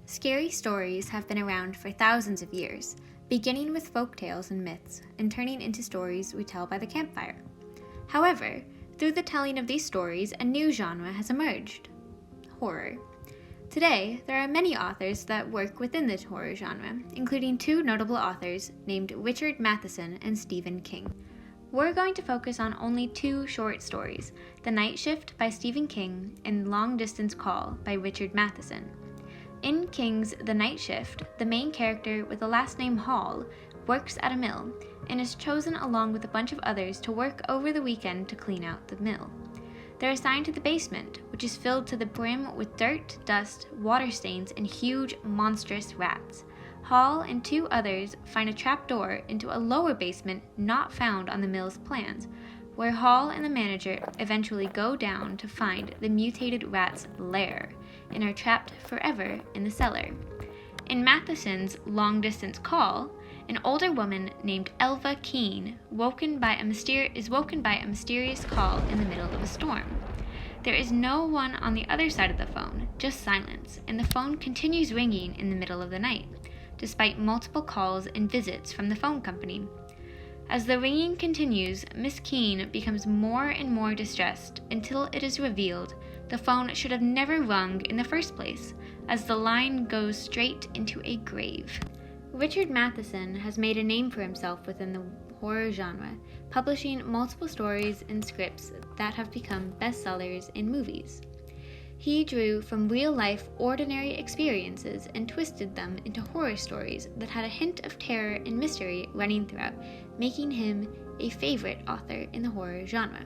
Scary stories have been around for thousands of years, beginning with folk tales and myths and turning into stories we tell by the campfire. However, through the telling of these stories, a new genre has emerged: horror. Today, there are many authors that work within the horror genre, including two notable authors named Richard Matheson and Stephen King. We're going to focus on only two short stories: The Night Shift by Stephen King and Long Distance Call by Richard Matheson. In King's The Night Shift, the main character with the last name Hall works at a mill and is chosen along with a bunch of others to work over the weekend to clean out the mill. They're assigned to the basement, which is filled to the brim with dirt, dust, water stains, and huge, monstrous rats. Hall and two others find a trapdoor into a lower basement not found on the mill's plans, where Hall and the manager eventually go down to find the mutated rat's lair, and are trapped forever in the cellar. In Matheson's Long Distance Call, an older woman named Elva Keene is woken by a mysterious call in the middle of a storm. There is no one on the other side of the phone, just silence, and the phone continues ringing in the middle of the night, despite multiple calls and visits from the phone company. As the ringing continues, Miss Keene becomes more and more distressed until it is revealed the phone should have never rung in the first place, as the line goes straight into a grave. Richard Matheson has made a name for himself within the horror genre, publishing multiple stories and scripts that have become bestsellers in movies. He drew from real-life, ordinary experiences and twisted them into horror stories that had a hint of terror and mystery running throughout, making him a favorite author in the horror genre.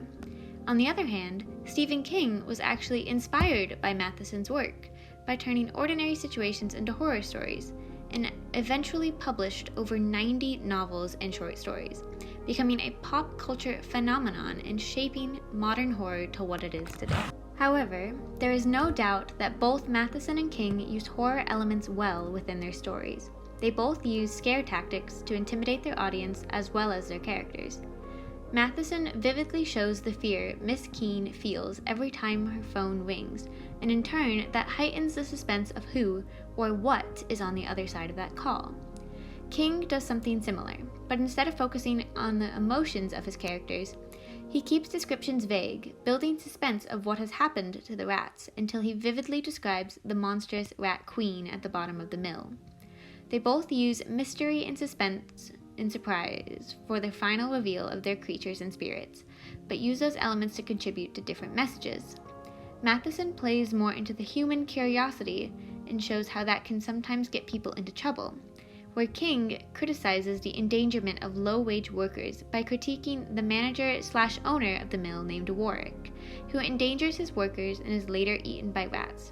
On the other hand, Stephen King was actually inspired by Matheson's work by turning ordinary situations into horror stories, and eventually published over 90 novels and short stories, becoming a pop culture phenomenon and shaping modern horror to what it is today. However, there is no doubt that both Matheson and King use horror elements well within their stories. They both use scare tactics to intimidate their audience as well as their characters. Matheson vividly shows the fear Miss Keene feels every time her phone rings, and in turn that heightens the suspense of who or what is on the other side of that call. King does something similar, but instead of focusing on the emotions of his characters, he keeps descriptions vague, building suspense of what has happened to the rats until he vividly describes the monstrous rat queen at the bottom of the mill. They both use mystery and suspense and surprise for the final reveal of their creatures and spirits, but use those elements to contribute to different messages. Matheson plays more into the human curiosity and shows how that can sometimes get people into trouble, where King criticizes the endangerment of low-wage workers by critiquing the manager/owner of the mill named Warwick, who endangers his workers and is later eaten by rats,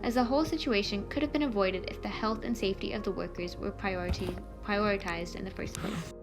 as the whole situation could have been avoided if the health and safety of the workers were prioritized in the first place.